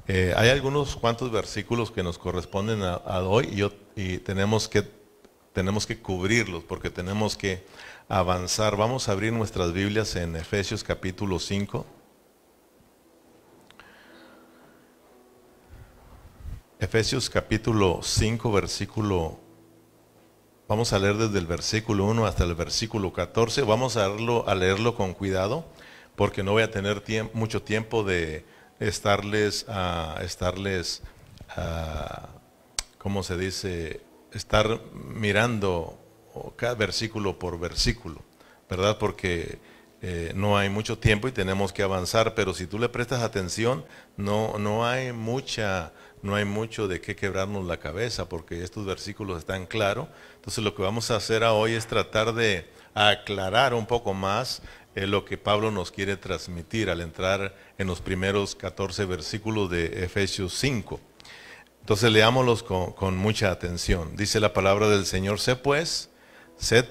Hay algunos cuantos versículos que nos corresponden a hoy y tenemos que cubrirlos porque tenemos que avanzar. Vamos a abrir nuestras Biblias en Efesios capítulo 5. Efesios capítulo 5, vamos a leer desde el versículo 1 hasta el versículo 14. Vamos a leerlo con cuidado porque no voy a tener mucho tiempo de estarles, ¿cómo se dice? Estar mirando cada versículo por versículo, ¿verdad? Porque no hay mucho tiempo y tenemos que avanzar, pero si tú le prestas atención, no hay mucho de qué quebrarnos la cabeza, porque estos versículos están claros. Entonces lo que vamos a hacer hoy es tratar de aclarar un poco más lo que Pablo nos quiere transmitir al entrar en los primeros 14 versículos de Efesios 5. Entonces leámoslos con mucha atención. Dice la palabra del Señor: sed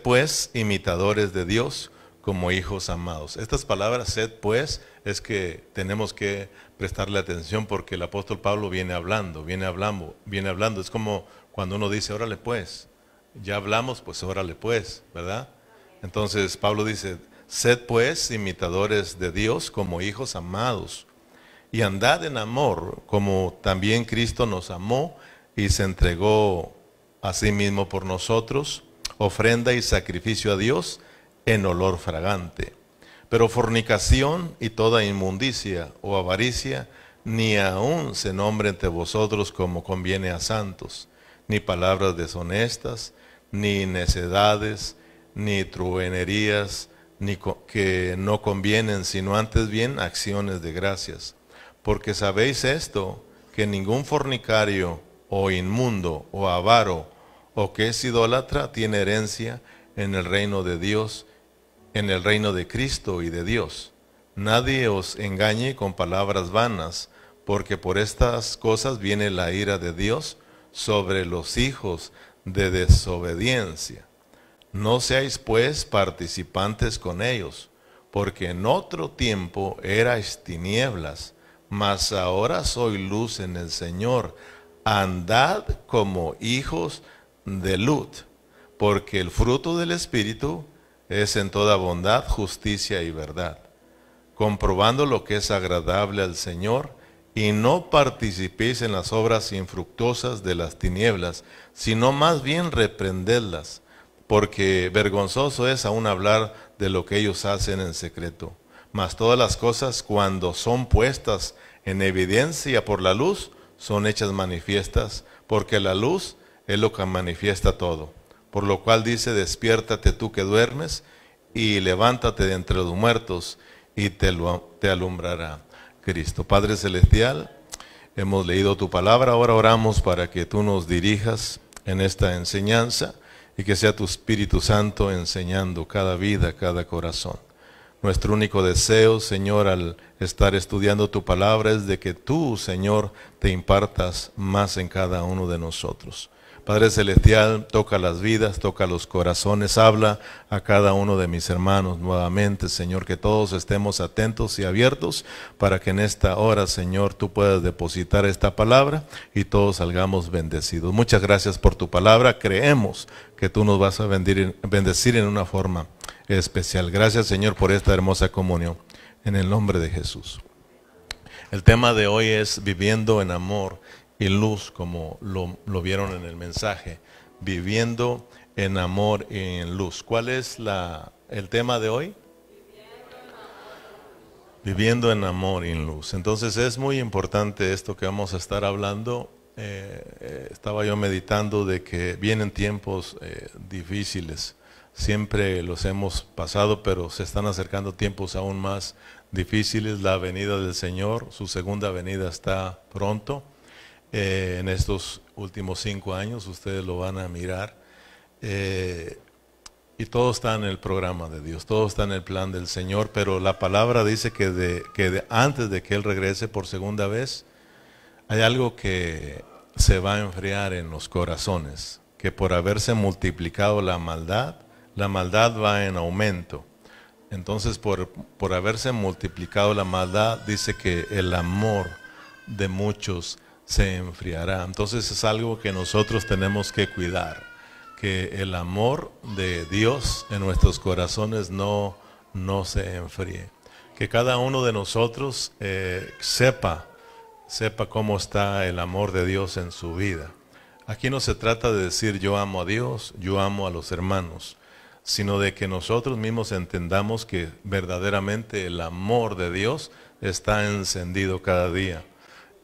pues imitadores de Dios como hijos amados. Estas palabras, sed pues, es que tenemos que prestarle atención porque el apóstol Pablo viene hablando. Es como cuando uno dice, órale pues, ya hablamos, pues órale pues, ¿verdad? Entonces Pablo dice, sed pues imitadores de Dios como hijos amados, y andad en amor, como también Cristo nos amó y se entregó a sí mismo por nosotros, ofrenda y sacrificio a Dios en olor fragante. Pero fornicación y toda inmundicia o avaricia ni aun se nombre entre vosotros como conviene a santos, ni palabras deshonestas, ni necedades, ni truenerías, que no convienen, sino antes bien acciones de gracias. Porque sabéis esto, que ningún fornicario o inmundo o avaro o que es idólatra tiene herencia en el reino de Dios, en el reino de Cristo y de Dios. Nadie os engañe con palabras vanas, porque por estas cosas viene la ira de Dios sobre los hijos de desobediencia. No seáis pues participantes con ellos, porque en otro tiempo erais tinieblas, mas ahora soy luz en el Señor. Andad como hijos de luz, porque el fruto del Espíritu es en toda bondad, justicia y verdad, comprobando lo que es agradable al Señor, y no participéis en las obras infructuosas de las tinieblas, sino más bien reprendedlas, porque vergonzoso es aún hablar de lo que ellos hacen en secreto. Mas todas las cosas, cuando son puestas en evidencia por la luz, son hechas manifiestas, porque la luz es lo que manifiesta todo. Por lo cual dice, despiértate tú que duermes, y levántate de entre los muertos, y te alumbrará Cristo. Padre Celestial, hemos leído tu palabra, ahora oramos para que tú nos dirijas en esta enseñanza, y que sea tu Espíritu Santo enseñando cada vida, cada corazón. Nuestro único deseo, Señor, al estar estudiando tu palabra es de que tú, Señor, te impartas más en cada uno de nosotros. Padre Celestial, toca las vidas, toca los corazones, habla a cada uno de mis hermanos nuevamente, Señor, que todos estemos atentos y abiertos para que en esta hora, Señor, tú puedas depositar esta palabra y todos salgamos bendecidos. Muchas gracias por tu palabra, creemos que tú nos vas a bendecir en una forma especial. Gracias, Señor, por esta hermosa comunión, en el nombre de Jesús. El tema de hoy es viviendo en amor y luz, como lo vieron en el mensaje, viviendo en amor y en luz. ¿Cuál es el tema de hoy? Viviendo en amor y en luz. Entonces es muy importante esto que vamos a estar hablando. Estaba yo meditando de que vienen tiempos difíciles. Siempre los hemos pasado, pero se están acercando tiempos aún más difíciles. La venida del Señor, su segunda venida está pronto. En estos últimos 5 años ustedes lo van a mirar, y todo está en el programa de Dios, todo está en el plan del Señor, pero la palabra dice que antes de que Él regrese por segunda vez, hay algo que se va a enfriar en los corazones, que por haberse multiplicado la maldad va en aumento. Entonces por haberse multiplicado la maldad, dice que el amor de muchos se enfriará. Entonces es algo que nosotros tenemos que cuidar, que el amor de Dios en nuestros corazones no se enfríe. Que cada uno de nosotros sepa cómo está el amor de Dios en su vida. Aquí no se trata de decir yo amo a Dios, yo amo a los hermanos, sino de que nosotros mismos entendamos que verdaderamente el amor de Dios está encendido cada día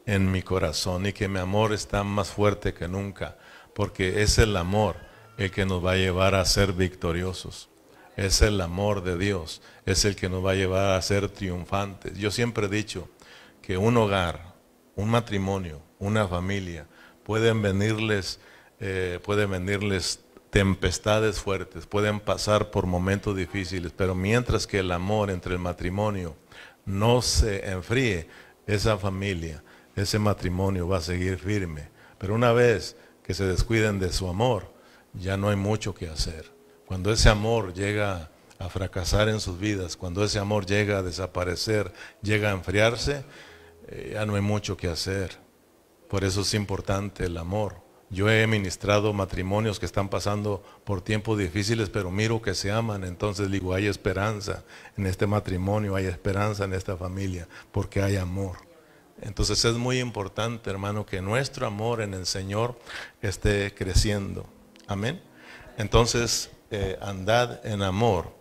en mi corazón y que mi amor está más fuerte que nunca, porque es el amor el que nos va a llevar a ser victoriosos. Es el amor de Dios, es el que nos va a llevar a ser triunfantes. Yo siempre he dicho que un hogar, un matrimonio, una familia, pueden venirles tempestades fuertes, pueden pasar por momentos difíciles, pero mientras que el amor entre el matrimonio no se enfríe, esa familia, ese matrimonio va a seguir firme. Pero una vez que se descuiden de su amor, ya no hay mucho que hacer. Cuando ese amor llega a fracasar en sus vidas, cuando ese amor llega a desaparecer, llega a enfriarse, ya no hay mucho que hacer. Por eso es importante el amor. Yo he ministrado matrimonios que están pasando por tiempos difíciles, pero miro que se aman. Entonces digo, hay esperanza en este matrimonio, hay esperanza en esta familia, porque hay amor. Entonces es muy importante, hermano, que nuestro amor en el Señor esté creciendo. Amén. Entonces, andad en amor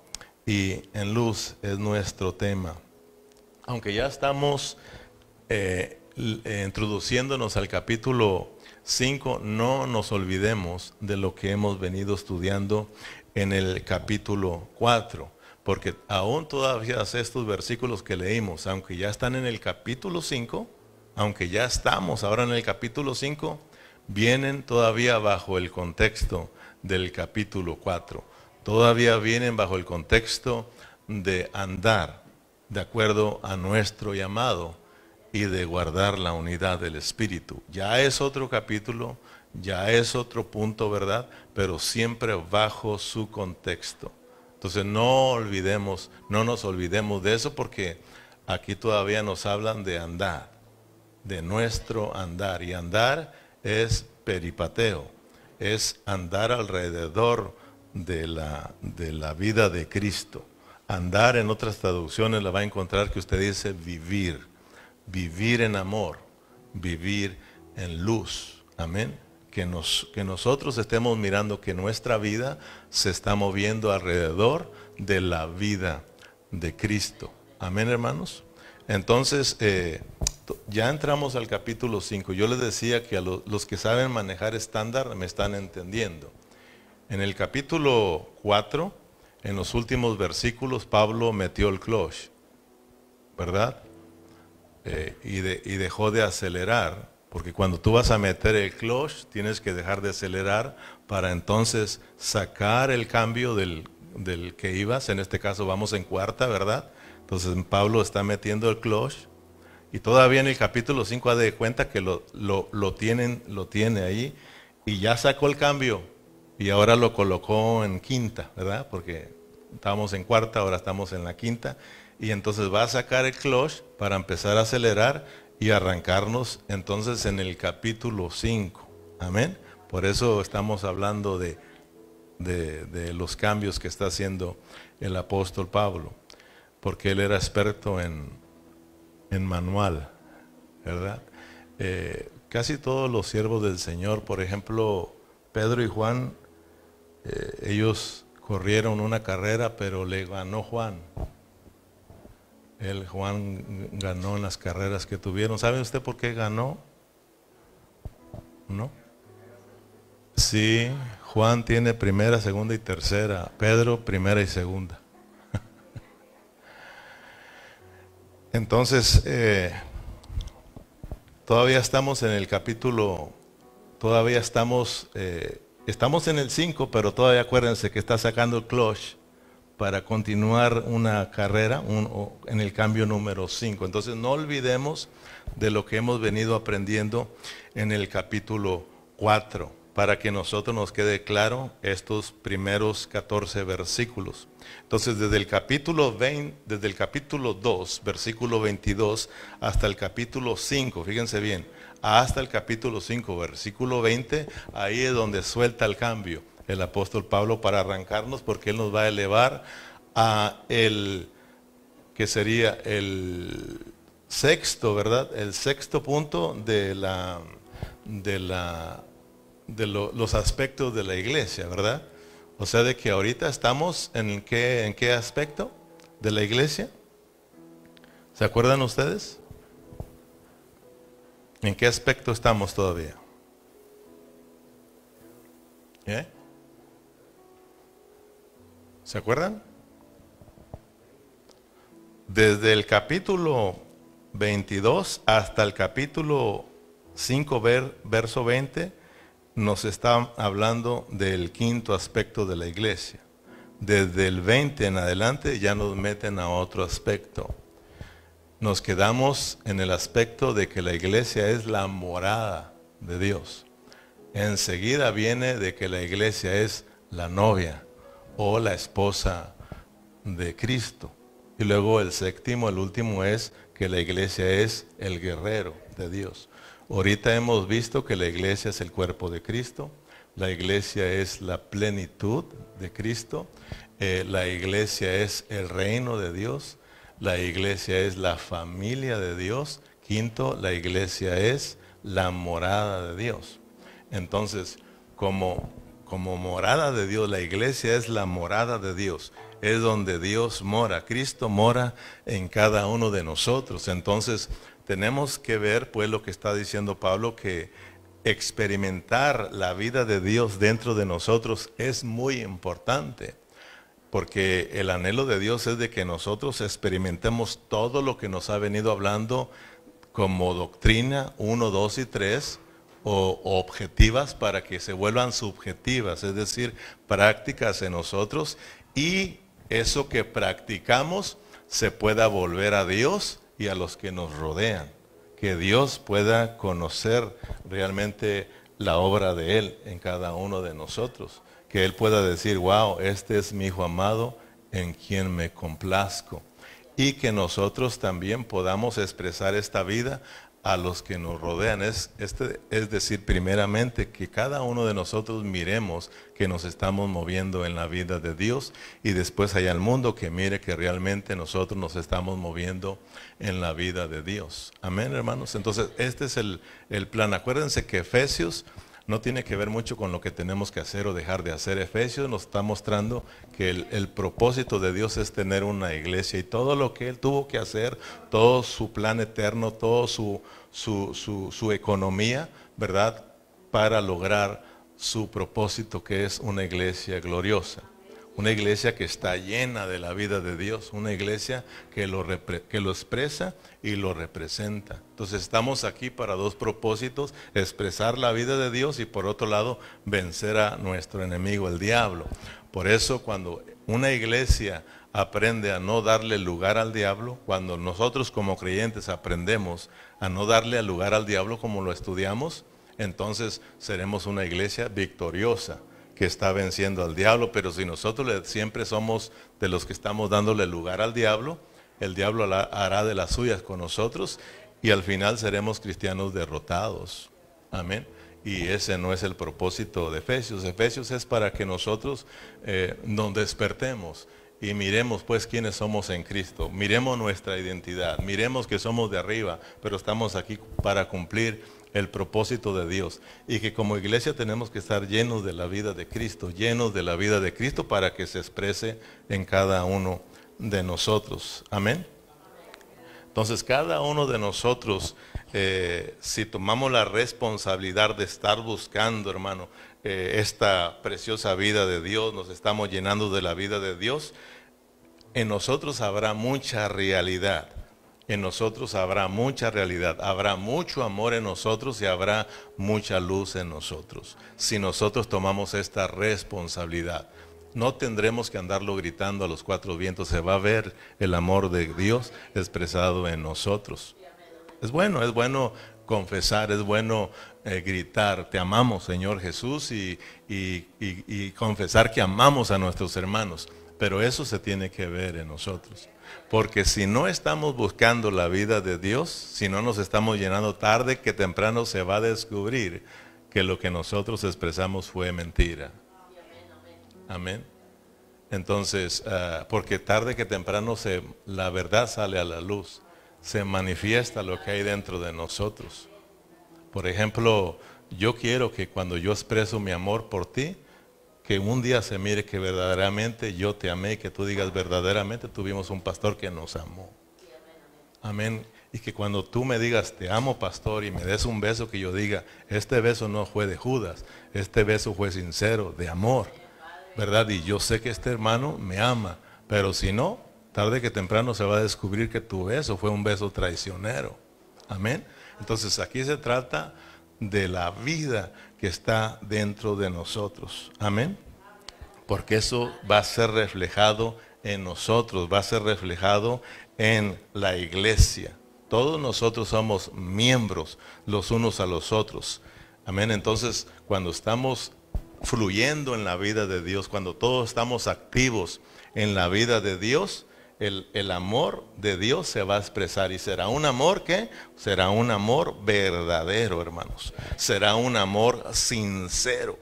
y en luz es nuestro tema. Aunque ya estamos introduciéndonos al capítulo 5, no nos olvidemos de lo que hemos venido estudiando en el capítulo 4, porque aún todavía estos versículos que leímos, aunque ya están en el capítulo 5, aunque ya estamos ahora en el capítulo 5, vienen todavía bajo el contexto del capítulo 4, todavía vienen bajo el contexto de andar de acuerdo a nuestro llamado y de guardar la unidad del Espíritu. Ya es otro capítulo, ya es otro punto, ¿verdad? Pero siempre bajo su contexto. Entonces no nos olvidemos de eso, porque aquí todavía nos hablan de andar, de nuestro andar. Y andar es peripateo, es andar alrededor de la vida de Cristo. Andar, en otras traducciones la va a encontrar que usted dice vivir. Vivir en amor, vivir en luz. Amén. Que nosotros estemos mirando que nuestra vida se está moviendo alrededor de la vida de Cristo. Amén, hermanos. Entonces, ya entramos al capítulo 5. Yo les decía que a los que saben manejar estándar me están entendiendo. En el capítulo 4, en los últimos versículos, Pablo metió el clutch, ¿verdad? Y dejó de acelerar, porque cuando tú vas a meter el clutch tienes que dejar de acelerar para entonces sacar el cambio del que ibas. En este caso vamos en cuarta, ¿verdad? Entonces Pablo está metiendo el clutch y todavía en el capítulo 5 ha de cuenta que lo tiene ahí y ya sacó el cambio y ahora lo colocó en quinta, ¿verdad? Porque estábamos en cuarta, ahora estamos en la quinta. Y entonces va a sacar el clutch para empezar a acelerar y arrancarnos entonces en el capítulo 5. Amén. Por eso estamos hablando de los cambios que está haciendo el apóstol Pablo, porque él era experto en manual, ¿verdad? Casi todos los siervos del Señor, por ejemplo, Pedro y Juan, ellos corrieron una carrera, pero le ganó Juan. Juan ganó en las carreras que tuvieron. ¿Sabe usted por qué ganó? ¿No? Sí, Juan tiene primera, segunda y tercera. Pedro, primera y segunda. Entonces, todavía estamos en el capítulo, todavía estamos en el 5, pero todavía acuérdense que está sacando el clutch para continuar una carrera en el cambio número 5. Entonces no olvidemos de lo que hemos venido aprendiendo en el capítulo 4. para que nosotros nos quede claro estos primeros 14 versículos. Entonces, desde el capítulo 2, versículo 22, hasta el capítulo 5, fíjense bien, hasta el capítulo 5, versículo 20, ahí es donde suelta el cambio el apóstol Pablo para arrancarnos, porque él nos va a elevar a el que sería el sexto, ¿verdad? El sexto punto de los aspectos de la iglesia, ¿verdad? O sea, de que ahorita estamos en qué aspecto de la iglesia. ¿Se acuerdan ustedes? ¿En qué aspecto estamos todavía? ¿Eh? ¿Se acuerdan? Desde el capítulo 22 hasta el capítulo 5, verso 20, nos está hablando del quinto aspecto de la iglesia. Desde el 20 en adelante ya nos meten a otro aspecto. Nos quedamos en el aspecto de que la iglesia es la morada de Dios. Enseguida viene de que la iglesia es la novia o la esposa de Cristo. Y luego el séptimo, el último, es que la iglesia es el guerrero de Dios. Ahorita hemos visto que la iglesia es el cuerpo de Cristo, la iglesia es la plenitud de Cristo, la iglesia es el reino de Dios, la iglesia es la familia de Dios, quinto, la iglesia es la morada de Dios. Entonces, como morada de Dios, la iglesia es la morada de Dios, es donde Dios mora, Cristo mora en cada uno de nosotros. Entonces, tenemos que ver, pues, lo que está diciendo Pablo, que experimentar la vida de Dios dentro de nosotros es muy importante, porque el anhelo de Dios es de que nosotros experimentemos todo lo que nos ha venido hablando como doctrina 1, 2 y 3, o objetivas para que se vuelvan subjetivas, es decir, prácticas en nosotros, y eso que practicamos se pueda volver a Dios y a los que nos rodean, que Dios pueda conocer realmente la obra de Él en cada uno de nosotros, que Él pueda decir, wow, este es mi Hijo amado en quien me complazco, y que nosotros también podamos expresar esta vida a los que nos rodean. Es decir, primeramente, que cada uno de nosotros miremos que nos estamos moviendo en la vida de Dios, y después allá el mundo que mire que realmente nosotros nos estamos moviendo en la vida de Dios. Amén, hermanos. Entonces, este es el plan. Acuérdense que Efesios no tiene que ver mucho con lo que tenemos que hacer o dejar de hacer. Efesios nos está mostrando que el propósito de Dios es tener una iglesia, y todo lo que Él tuvo que hacer, todo su plan eterno, todo su economía, ¿verdad?, para lograr su propósito, que es una iglesia gloriosa. Una iglesia que está llena de la vida de Dios, una iglesia que lo expresa y lo representa. Entonces estamos aquí para dos propósitos: expresar la vida de Dios y, por otro lado, vencer a nuestro enemigo, el diablo. Por eso, cuando una iglesia aprende a no darle lugar al diablo, cuando nosotros como creyentes aprendemos a no darle lugar al diablo como lo estudiamos, entonces seremos una iglesia victoriosa, que está venciendo al diablo. Pero si nosotros siempre somos de los que estamos dándole lugar al diablo, el diablo hará de las suyas con nosotros, y al final seremos cristianos derrotados. Amén. Y ese no es el propósito de Efesios. Efesios es para que nosotros nos despertemos y miremos, pues, quiénes somos en Cristo. Miremos nuestra identidad, miremos que somos de arriba, pero estamos aquí para cumplir el propósito de Dios, y que como iglesia tenemos que estar llenos de la vida de Cristo, llenos de la vida de Cristo, para que se exprese en cada uno de nosotros. Amén. Entonces, cada uno de nosotros, si tomamos la responsabilidad de estar buscando, hermano, esta preciosa vida de Dios, nos estamos llenando de la vida de Dios, en nosotros habrá mucha realidad. En nosotros habrá mucha realidad, habrá mucho amor en nosotros, y habrá mucha luz en nosotros, si nosotros tomamos esta responsabilidad. No tendremos que andarlo gritando a los cuatro vientos, se va a ver el amor de Dios expresado en nosotros. Es bueno confesar, es bueno gritar, te amamos, Señor Jesús, y confesar que amamos a nuestros hermanos. Pero eso se tiene que ver en nosotros. Porque si no estamos buscando la vida de Dios, si no nos estamos llenando, tarde que temprano se va a descubrir que lo que nosotros expresamos fue mentira. Amén. Entonces, porque tarde que temprano la verdad sale a la luz, se manifiesta lo que hay dentro de nosotros. Por ejemplo, yo quiero que cuando yo expreso mi amor por ti, que un día se mire que verdaderamente yo te amé, que tú digas verdaderamente tuvimos un pastor que nos amó. Amén. Y que cuando tú me digas te amo, pastor, y me des un beso, que yo diga, este beso no fue de Judas, este beso fue sincero, de amor, ¿verdad? Y yo sé que este hermano me ama, pero si no, tarde que temprano se va a descubrir que tu beso fue un beso traicionero. Amén. Entonces aquí se trata de la vida que está dentro de nosotros. Amén. Porque eso va a ser reflejado en nosotros, va a ser reflejado en la iglesia. Todos nosotros somos miembros los unos a los otros. Amén. Entonces, cuando estamos fluyendo en la vida de Dios, cuando todos estamos activos en la vida de Dios, el amor de Dios se va a expresar, y será un amor que será un amor verdadero, hermanos. Será un amor sincero.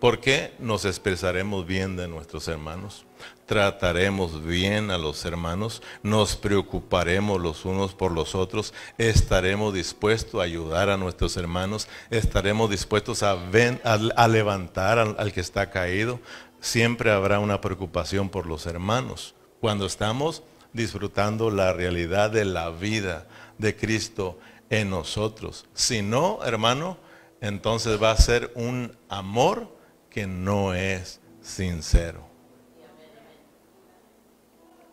Porque nos expresaremos bien de nuestros hermanos, trataremos bien a los hermanos, nos preocuparemos los unos por los otros, estaremos dispuestos a ayudar a nuestros hermanos, estaremos dispuestos a levantar al que está caído. Siempre habrá una preocupación por los hermanos cuando estamos disfrutando la realidad de la vida de Cristo en nosotros. Si no, hermano, entonces va a ser un amor que no es sincero.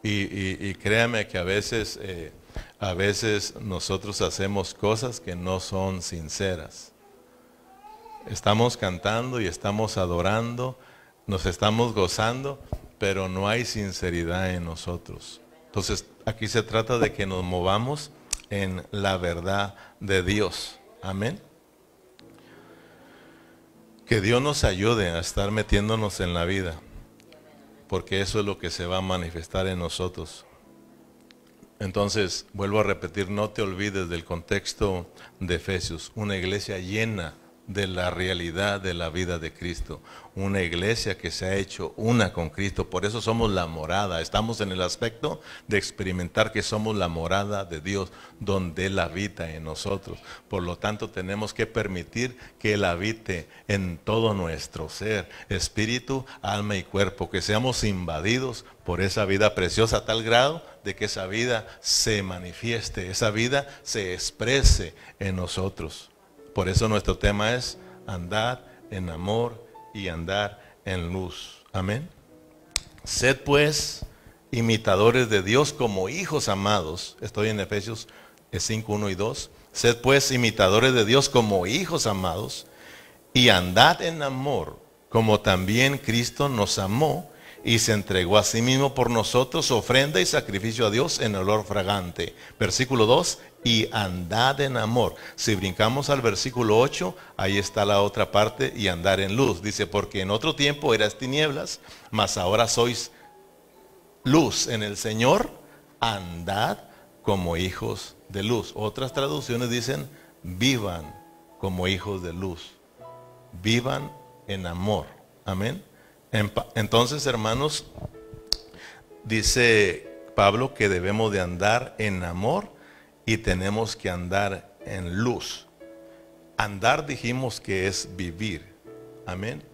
Y créame que a veces nosotros hacemos cosas que no son sinceras. Estamos cantando y estamos adorando, nos estamos gozando, pero no hay sinceridad en nosotros. Entonces aquí se trata de que nos movamos en la verdad de Dios. Amén. Que Dios nos ayude a estar metiéndonos en la vida, porque eso es lo que se va a manifestar en nosotros. Entonces, vuelvo a repetir, no te olvides del contexto de Efesios, una iglesia llena de la realidad de la vida de Cristo, una iglesia que se ha hecho una con Cristo. Por eso somos la morada, estamos en el aspecto de experimentar que somos la morada de Dios, donde Él habita en nosotros. Por lo tanto, tenemos que permitir que Él habite en todo nuestro ser, espíritu, alma y cuerpo, que seamos invadidos por esa vida preciosa a tal grado de que esa vida se manifieste, esa vida se exprese en nosotros. Por eso nuestro tema es andar en amor y andar en luz. Amén. Sed pues imitadores de Dios como hijos amados. Estoy en Efesios 5, 1 y 2. Sed pues imitadores de Dios como hijos amados y andad en amor, como también Cristo nos amó y se entregó a sí mismo por nosotros, ofrenda y sacrificio a Dios en olor fragante. Versículo 2, y andad en amor. Si brincamos al versículo 8, ahí está la otra parte, y andar en luz. Dice, porque en otro tiempo eras tinieblas, mas ahora sois luz en el Señor, andad como hijos de luz. Otras traducciones dicen, vivan como hijos de luz. Vivan en amor. Amén. Entonces, hermanos, dice Pablo que debemos de andar en amor y tenemos que andar en luz. Andar dijimos que es vivir. Amén.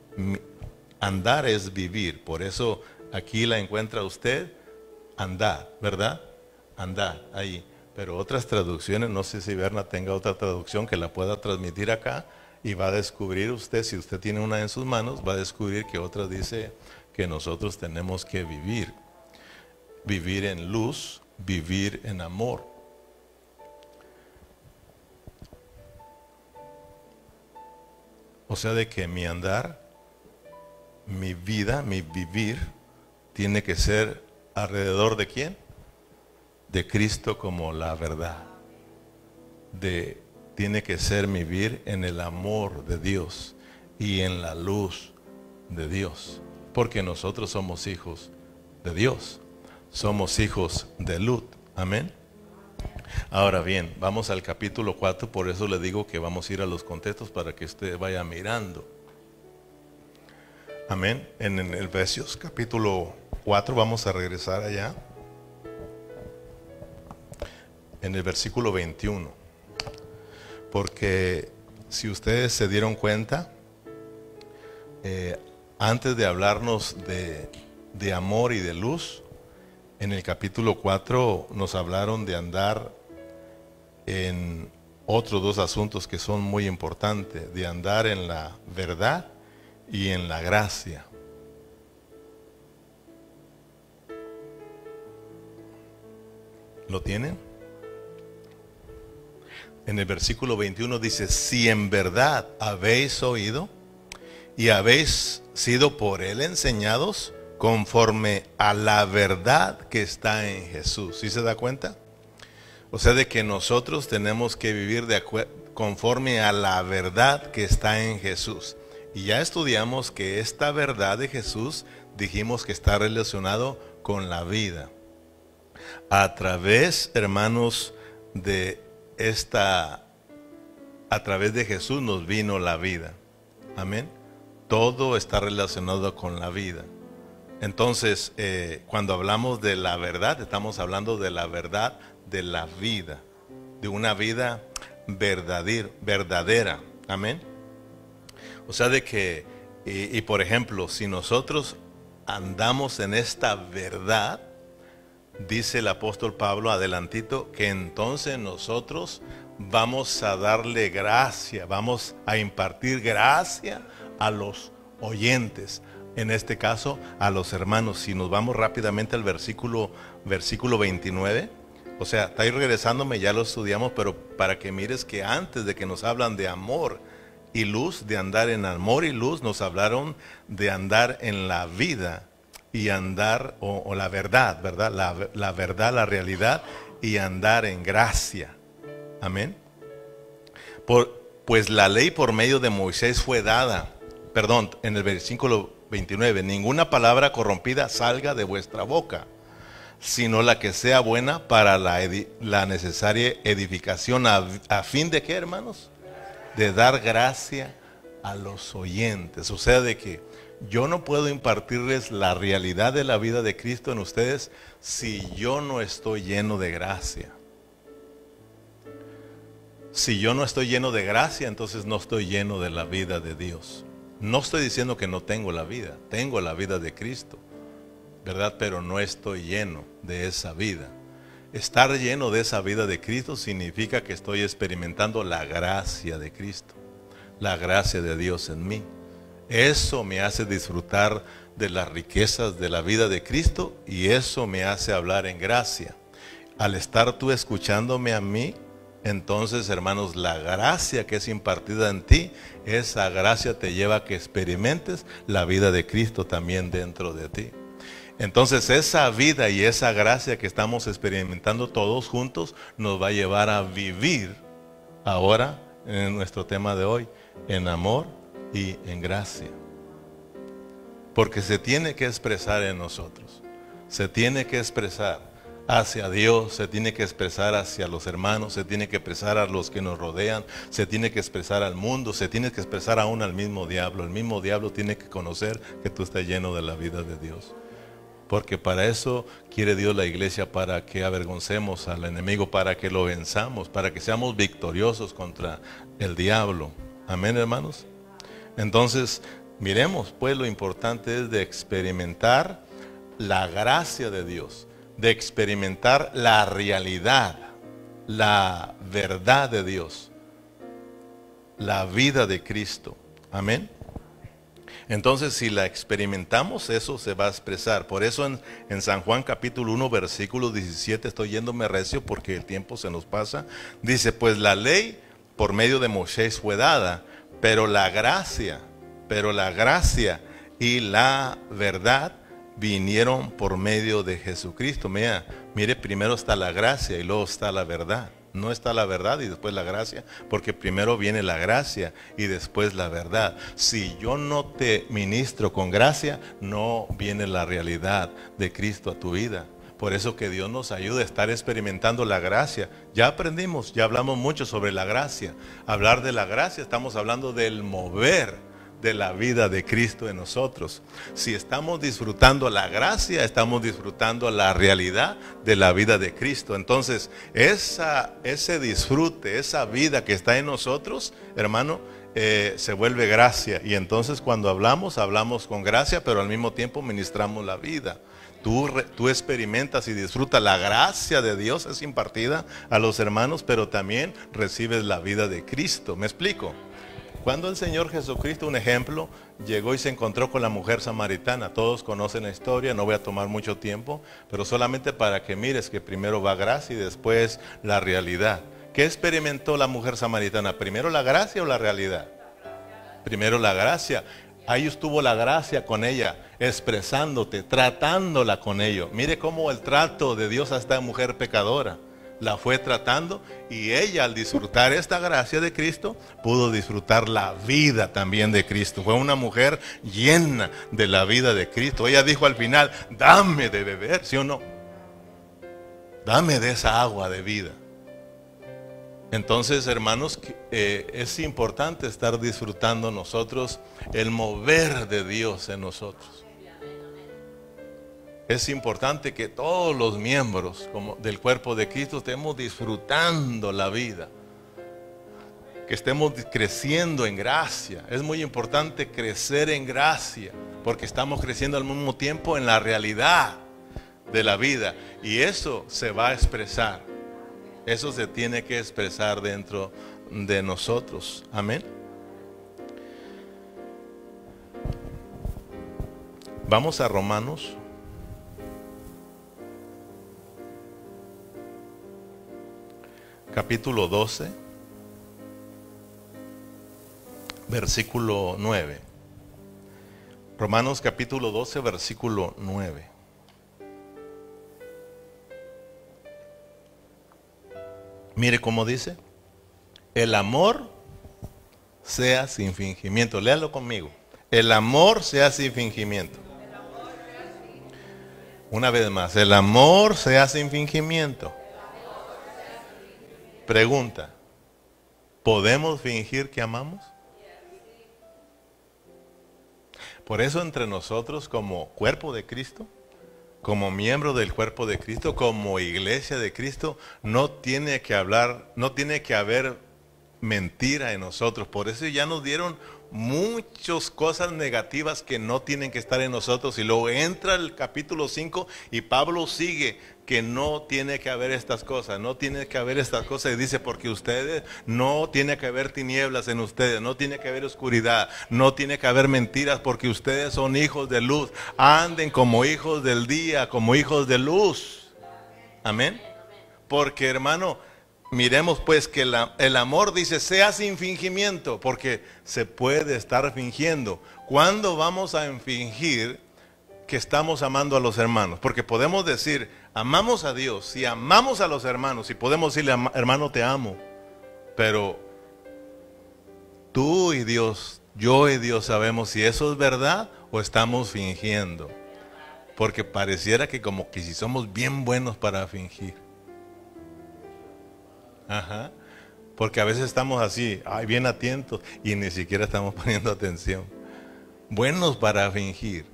Andar es vivir. Por eso aquí la encuentra usted, andar, ¿verdad? Andar, ahí. Pero otras traducciones, no sé si Berna tenga otra traducción que la pueda transmitir acá. Y va a descubrir usted, si usted tiene una en sus manos, va a descubrir que otra dice que nosotros tenemos que vivir. Vivir en luz, vivir en amor. O sea, de que mi andar, mi vida, mi vivir, tiene que ser alrededor de ¿quién? De Cristo como la verdad. De tiene que ser vivir en el amor de Dios y en la luz de Dios, porque nosotros somos hijos de Dios, somos hijos de luz. Amén. Ahora bien, vamos al capítulo 4, por eso le digo que vamos a ir a los contextos para que usted vaya mirando. Amén. En el Efesios capítulo 4 vamos a regresar allá. En el versículo 21. Porque si ustedes se dieron cuenta, antes de hablarnos de amor y de luz, en el capítulo 4 nos hablaron de andar en otros dos asuntos que son muy importantes, de andar en la verdad y en la gracia. ¿Lo tienen? En el versículo 21 dice: si en verdad habéis oído y habéis sido por él enseñados conforme a la verdad que está en Jesús. ¿Sí se da cuenta? O sea, de que nosotros tenemos que vivir conforme a la verdad que está en Jesús. Y ya estudiamos que esta verdad de Jesús, dijimos que está relacionado con la vida. A través, hermanos, a través de Jesús nos vino la vida. Amén. Todo está relacionado con la vida. Entonces, cuando hablamos de la verdad, estamos hablando de la verdad de la vida, de una vida verdadera. Amén. O sea, de que, y por ejemplo, si nosotros andamos en esta verdad, dice el apóstol Pablo adelantito, que entonces nosotros vamos a darle gracia, vamos a impartir gracia a los oyentes, en este caso a los hermanos. Si nos vamos rápidamente al versículo 29, o sea, está ahí regresándome, ya lo estudiamos, pero para que mires que antes de que nos hablan de amor y luz, de andar en amor y luz, nos hablaron de andar en la vida y andar, o la verdad, ¿verdad? La verdad, la realidad, y andar en gracia. Amén. Pues la ley por medio de Moisés fue dada, en el versículo 29, ninguna palabra corrompida salga de vuestra boca, sino la que sea buena para la necesaria edificación, a fin de ¿qué, hermanos? De dar gracia a los oyentes. O sea, de que yo no puedo impartirles la realidad de la vida de Cristo en ustedes si yo no estoy lleno de gracia. Si yo no estoy lleno de gracia, entonces no estoy lleno de la vida de Dios. No estoy diciendo que no tengo la vida de Cristo, ¿verdad? Pero no estoy lleno de esa vida. Estar lleno de esa vida de Cristo significa que estoy experimentando la gracia de Cristo, la gracia de Dios en mí. Eso me hace disfrutar de las riquezas de la vida de Cristo, y eso me hace hablar en gracia. Al estar tú escuchándome a mí, entonces, hermanos, la gracia que es impartida en ti, esa gracia te lleva a que experimentes la vida de Cristo también dentro de ti. Entonces, esa vida y esa gracia que estamos experimentando todos juntos nos va a llevar a vivir ahora, en nuestro tema de hoy, en amor y en gracia. Porque se tiene que expresar en nosotros, se tiene que expresar hacia Dios, se tiene que expresar hacia los hermanos, se tiene que expresar a los que nos rodean, se tiene que expresar al mundo, se tiene que expresar aún al mismo diablo. El mismo diablo tiene que conocer que tú estás lleno de la vida de Dios. Porque para eso quiere Dios la iglesia, para que avergoncemos al enemigo, para que lo venzamos, para que seamos victoriosos contra el diablo. Amén, hermanos. Entonces, miremos, pues lo importante es de experimentar la gracia de Dios, de experimentar la realidad, la verdad de Dios, la vida de Cristo. Amén. Entonces, si la experimentamos, eso se va a expresar. Por eso en San Juan capítulo 1, versículo 17, estoy yéndome recio porque el tiempo se nos pasa. Dice, pues la ley por medio de Moisés fue dada, pero la gracia y la verdad vinieron por medio de Jesucristo. Mire, primero está la gracia y luego está la verdad. No está la verdad y después la gracia, porque primero viene la gracia y después la verdad. Si yo no te ministro con gracia, no viene la realidad de Cristo a tu vida. Por eso que Dios nos ayude a estar experimentando la gracia. Ya aprendimos, ya hablamos mucho sobre la gracia. Hablar de la gracia, estamos hablando del mover de la vida de Cristo en nosotros. Si estamos disfrutando la gracia, estamos disfrutando la realidad de la vida de Cristo. Entonces, ese disfrute, esa vida que está en nosotros, hermano, se vuelve gracia. Y entonces cuando hablamos con gracia, pero al mismo tiempo ministramos la vida. Tú experimentas y disfrutas la gracia de Dios, es impartida a los hermanos, pero también recibes la vida de Cristo. ¿Me explico? Cuando el Señor Jesucristo, un ejemplo, llegó y se encontró con la mujer samaritana. Todos conocen la historia, no voy a tomar mucho tiempo, pero solamente para que mires que primero va gracia y después la realidad. ¿Qué experimentó la mujer samaritana? ¿Primero la gracia o la realidad? Primero la gracia. Ahí estuvo la gracia con ella, expresándote, tratándola con ello. Mire cómo el trato de Dios a esta mujer pecadora. La fue tratando y ella, al disfrutar esta gracia de Cristo, pudo disfrutar la vida también de Cristo. Fue una mujer llena de la vida de Cristo. Ella dijo al final, dame de beber, ¿sí o no? Dame de esa agua de vida. Entonces, hermanos, es importante estar disfrutando nosotros el mover de Dios en nosotros. Es importante que todos los miembros del cuerpo de Cristo estemos disfrutando la vida, que estemos creciendo en gracia. Es muy importante crecer en gracia, porque estamos creciendo al mismo tiempo en la realidad de la vida, y eso se va a expresar. Eso se tiene que expresar dentro de nosotros. Amén. Vamos a Romanos. Capítulo 12, versículo 9. Romanos capítulo 12, versículo 9. Mire cómo dice: el amor sea sin fingimiento. Léalo conmigo. El amor sea sin fingimiento. Una vez más, el amor sea sin fingimiento. Pregunta: ¿podemos fingir que amamos? Por eso entre nosotros, como cuerpo de Cristo, como miembro del cuerpo de Cristo, como iglesia de Cristo, no tiene que haber mentira en nosotros. Por eso ya nos dieron muchas cosas negativas que no tienen que estar en nosotros. Y luego entra el capítulo 5 y Pablo sigue que no tiene que haber estas cosas, no tiene que haber estas cosas. Y dice, porque ustedes, no tiene que haber tinieblas en ustedes, no tiene que haber oscuridad, no tiene que haber mentiras, porque ustedes son hijos de luz. Anden como hijos del día, como hijos de luz. Amén. Porque, hermano, miremos pues que el amor, dice, sea sin fingimiento, porque se puede estar fingiendo. ¿Cuándo vamos a fingir que estamos amando a los hermanos? Porque podemos decir, amamos a Dios, y amamos a los hermanos, y podemos decirle, hermano, te amo. Pero tú y Dios, yo y Dios sabemos si eso es verdad o estamos fingiendo. Porque pareciera que como que si somos bien buenos para fingir. Ajá. Porque a veces estamos así, bien atentos, y ni siquiera estamos poniendo atención. Buenos para fingir.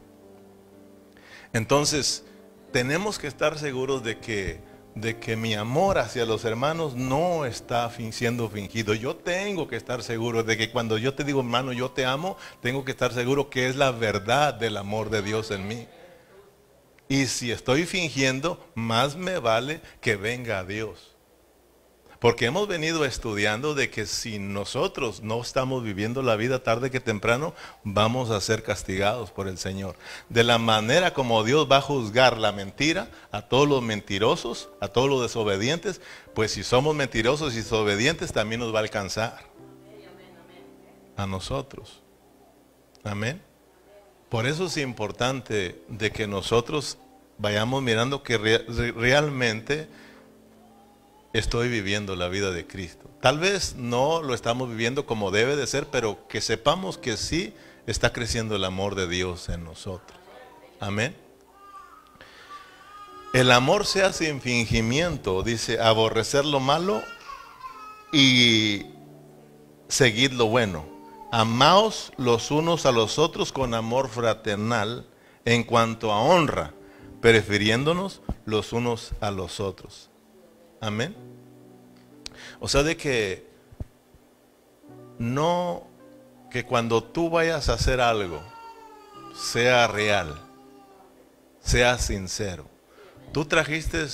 Entonces, tenemos que estar seguros de que mi amor hacia los hermanos no está siendo fingido. Yo tengo que estar seguro de que cuando yo te digo, hermano, yo te amo, tengo que estar seguro que es la verdad del amor de Dios en mí. Y si estoy fingiendo, más me vale que venga a Dios. Porque hemos venido estudiando de que si nosotros no estamos viviendo la vida tarde que temprano, vamos a ser castigados por el Señor. De la manera como Dios va a juzgar la mentira a todos los mentirosos, a todos los desobedientes, pues si somos mentirosos y desobedientes también nos va a alcanzar a nosotros. Amén. Por eso es importante de que nosotros vayamos mirando que realmente estoy viviendo la vida de Cristo. Tal vez no lo estamos viviendo como debe de ser, pero que sepamos que sí está creciendo el amor de Dios en nosotros. Amén. El amor sea sin fingimiento, dice, aborrecer lo malo y seguid lo bueno. Amaos los unos a los otros con amor fraternal en cuanto a honra, prefiriéndonos los unos a los otros. Amén. O sea, de que no, que cuando tú vayas a hacer algo, sea real, sea sincero. Tú trajiste,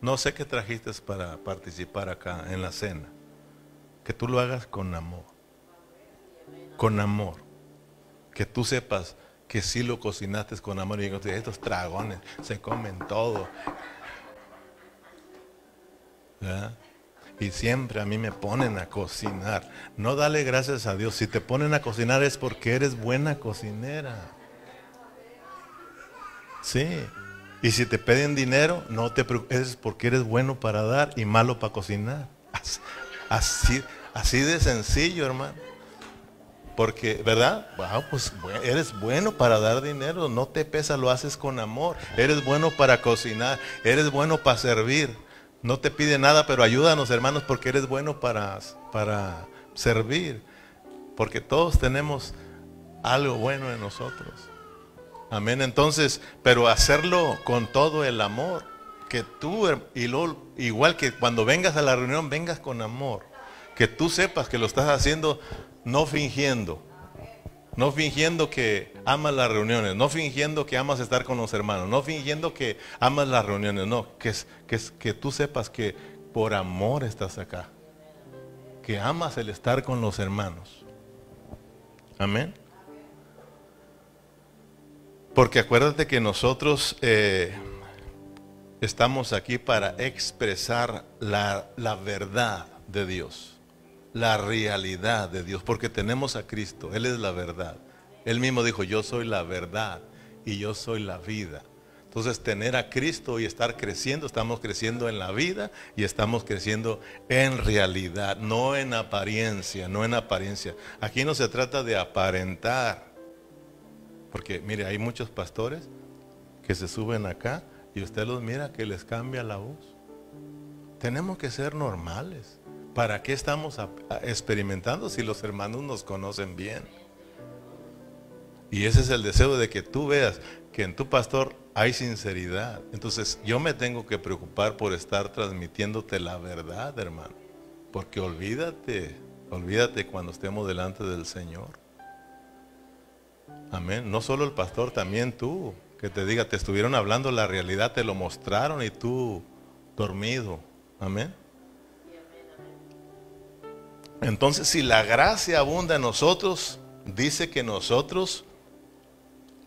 no sé qué trajiste para participar acá en la cena. Que tú lo hagas con amor. Con amor. Que tú sepas que sí lo cocinaste con amor. Y estos dragones se comen todo. ¿Verdad? Y siempre a mí me ponen a cocinar. No, dale gracias a Dios. Si te ponen a cocinar es porque eres buena cocinera. Sí. Y si te piden dinero, no te preocupes, es porque eres bueno para dar y malo para cocinar. Así de sencillo, hermano. Porque, ¿verdad? Wow, pues eres bueno para dar dinero, no te pesa, lo haces con amor. Eres bueno para cocinar, eres bueno para servir. No te pide nada, pero ayúdanos, hermanos, porque eres bueno para servir. Porque todos tenemos algo bueno en nosotros. Amén. Entonces, pero hacerlo con todo el amor. Que tú, igual que cuando vengas a la reunión, vengas con amor. Que tú sepas que lo estás haciendo no fingiendo. No fingiendo que amas las reuniones. No fingiendo que amas estar con los hermanos. No fingiendo que amas las reuniones. No, que tú sepas que por amor estás acá. Que amas el estar con los hermanos. Amén. Porque acuérdate que nosotros estamos aquí para expresar la verdad de Dios, la realidad de Dios, porque tenemos a Cristo, Él es la verdad. Él mismo dijo, yo soy la verdad y yo soy la vida. Entonces tener a Cristo y estar creciendo, estamos creciendo en la vida y estamos creciendo en realidad, no en apariencia, no en apariencia. Aquí no se trata de aparentar. Porque mire, hay muchos pastores que se suben acá y usted los mira que les cambia la voz. Tenemos que ser normales. ¿Para qué estamos experimentando si los hermanos nos conocen bien? Y ese es el deseo de que tú veas que en tu pastor hay sinceridad. Entonces yo me tengo que preocupar por estar transmitiéndote la verdad, hermano. Porque olvídate cuando estemos delante del Señor. Amén. No solo el pastor, también tú. Que te diga, te estuvieron hablando la realidad, te lo mostraron y tú dormido. Amén. Entonces, si la gracia abunda en nosotros, dice que nosotros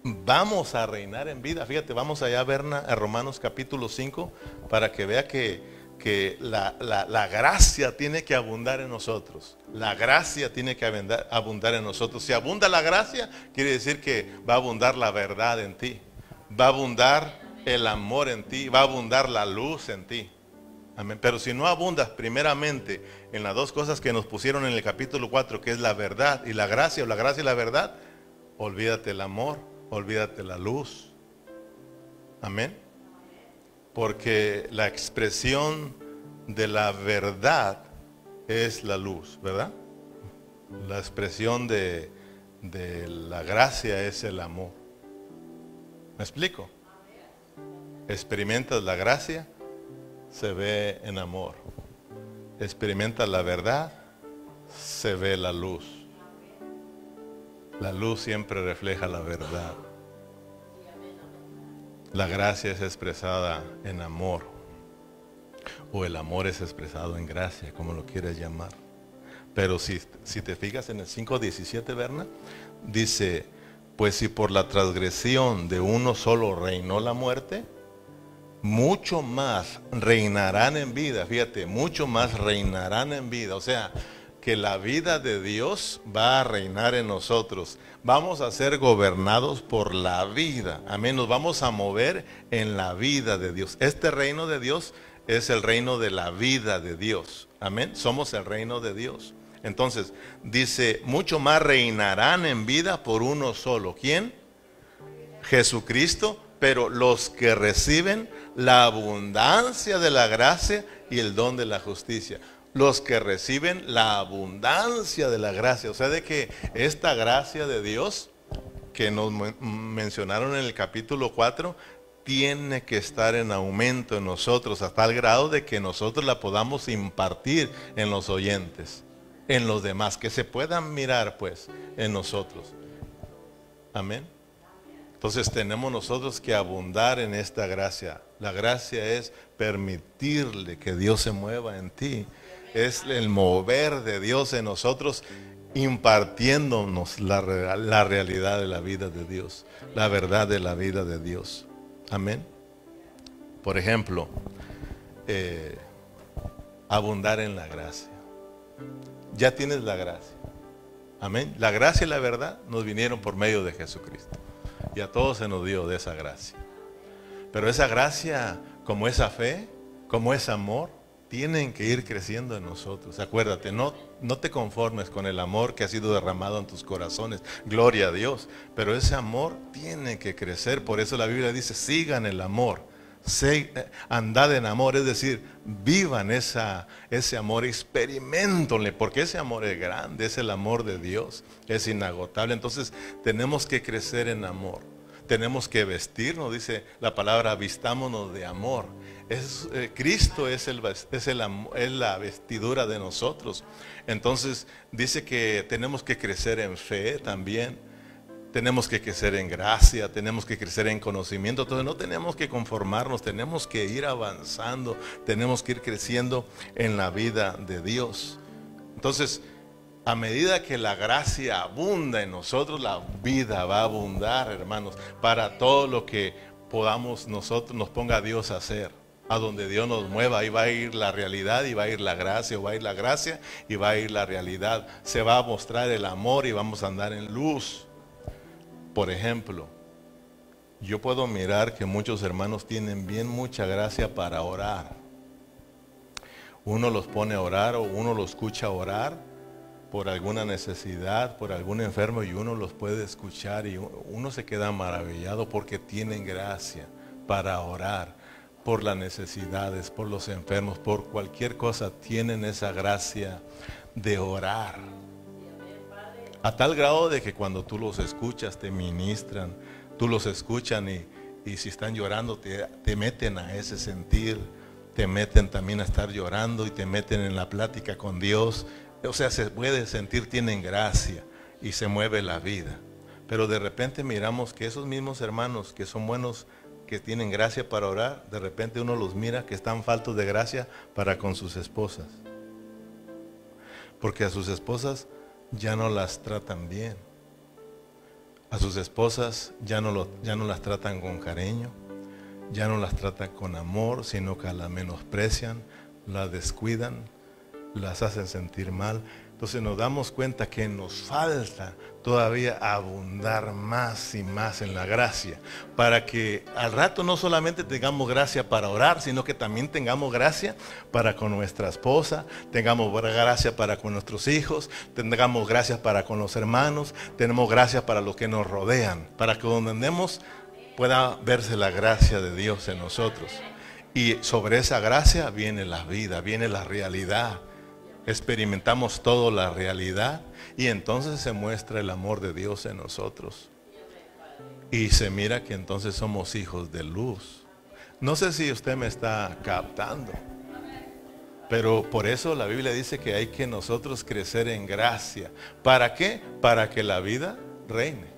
vamos a reinar en vida. Fíjate, vamos allá a ver a Romanos capítulo 5 para que vea que la gracia tiene que abundar en nosotros. La gracia tiene que abundar en nosotros. Si abunda la gracia, quiere decir que va a abundar la verdad en ti. Va a abundar el amor en ti. Va a abundar la luz en ti. Amén. Pero si no abundas primeramente en las dos cosas que nos pusieron en el capítulo 4, que es la verdad y la gracia, o la gracia y la verdad, olvídate el amor, olvídate la luz. Amén. Porque la expresión de la verdad es la luz, ¿verdad? La expresión de la gracia es el amor. ¿Me explico? Experimentas la gracia, se ve en amor. Experimentas la verdad, se ve la luz. La luz siempre refleja la verdad. La gracia es expresada en amor, o el amor es expresado en gracia, como lo quieras llamar. Pero si te fijas en el 5:17, Berna, dice, pues si por la transgresión de uno solo reinó la muerte, mucho más reinarán en vida. Fíjate, mucho más reinarán en vida. O sea, que la vida de Dios va a reinar en nosotros. Vamos a ser gobernados por la vida. Amén. Nos vamos a mover en la vida de Dios. Este reino de Dios es el reino de la vida de Dios. Amén. Somos el reino de Dios. Entonces, dice, mucho más reinarán en vida por uno solo. ¿Quién? Jesucristo. Pero los que reciben la abundancia de la gracia y el don de la justicia. Los que reciben la abundancia de la gracia. O sea, de que esta gracia de Dios que nos mencionaron en el capítulo 4 tiene que estar en aumento en nosotros a tal grado de que nosotros la podamos impartir en los oyentes, en los demás, que se puedan mirar pues en nosotros. Amén. Entonces tenemos nosotros que abundar en esta gracia. La gracia es permitirle que Dios se mueva en ti. Es el mover de Dios en nosotros, impartiéndonos la realidad de la vida de Dios, la verdad de la vida de Dios. Amén. Por ejemplo, abundar en la gracia. Ya tienes la gracia. Amén. La gracia y la verdad nos vinieron por medio de Jesucristo. Y a todos se nos dio de esa gracia. Pero esa gracia, como esa fe, como ese amor, tienen que ir creciendo en nosotros. Acuérdate, no te conformes con el amor que ha sido derramado en tus corazones. Gloria a Dios. Pero ese amor tiene que crecer. Por eso la Biblia dice, sigan el amor. Andad en amor, es decir, vivan ese amor, experimentenle, porque ese amor es grande, es el amor de Dios, es inagotable. Entonces tenemos que crecer en amor, tenemos que vestirnos, dice la palabra, vistámonos de amor. Cristo es la vestidura de nosotros. Entonces dice que tenemos que crecer en fe también. Tenemos que crecer en gracia, tenemos que crecer en conocimiento. Entonces no tenemos que conformarnos, tenemos que ir avanzando, tenemos que ir creciendo en la vida de Dios. Entonces, a medida que la gracia abunda en nosotros, la vida va a abundar, hermanos, para todo lo que podamos nosotros, nos ponga Dios a hacer. A donde Dios nos mueva, ahí va a ir la realidad y va a ir la gracia, o va a ir la gracia y va a ir la realidad. Se va a mostrar el amor y vamos a andar en luz. Por ejemplo, yo puedo mirar que muchos hermanos tienen bien mucha gracia para orar. Uno los pone a orar o uno los escucha orar por alguna necesidad, por algún enfermo, y uno los puede escuchar y uno se queda maravillado porque tienen gracia para orar por las necesidades, por los enfermos, por cualquier cosa, tienen esa gracia de orar. A tal grado de que cuando tú los escuchas te ministran, tú los escuchan y si están llorando te meten a ese sentir, te meten también a estar llorando y te meten en la plática con Dios. O sea, se puede sentir, tienen gracia y se mueve la vida. Pero de repente miramos que esos mismos hermanos que son buenos, que tienen gracia para orar, de repente uno los mira que están faltos de gracia para con sus esposas. Porque a sus esposas ya no las tratan bien. A sus esposas ya no las tratan con cariño, ya no las tratan con amor, sino que las menosprecian, las descuidan, las hacen sentir mal. Entonces nos damos cuenta que nos falta todavía abundar más y más en la gracia, para que al rato no solamente tengamos gracia para orar, sino que también tengamos gracia para con nuestra esposa, tengamos gracia para con nuestros hijos, tengamos gracia para con los hermanos, tenemos gracia para los que nos rodean, para que donde andemos pueda verse la gracia de Dios en nosotros. Y sobre esa gracia viene la vida, viene la realidad. Experimentamos todo la realidad y entonces se muestra el amor de Dios en nosotros. Y se mira que entonces somos hijos de luz. No sé si usted me está captando, pero por eso la Biblia dice que hay que nosotros crecer en gracia. ¿Para qué? Para que la vida reine.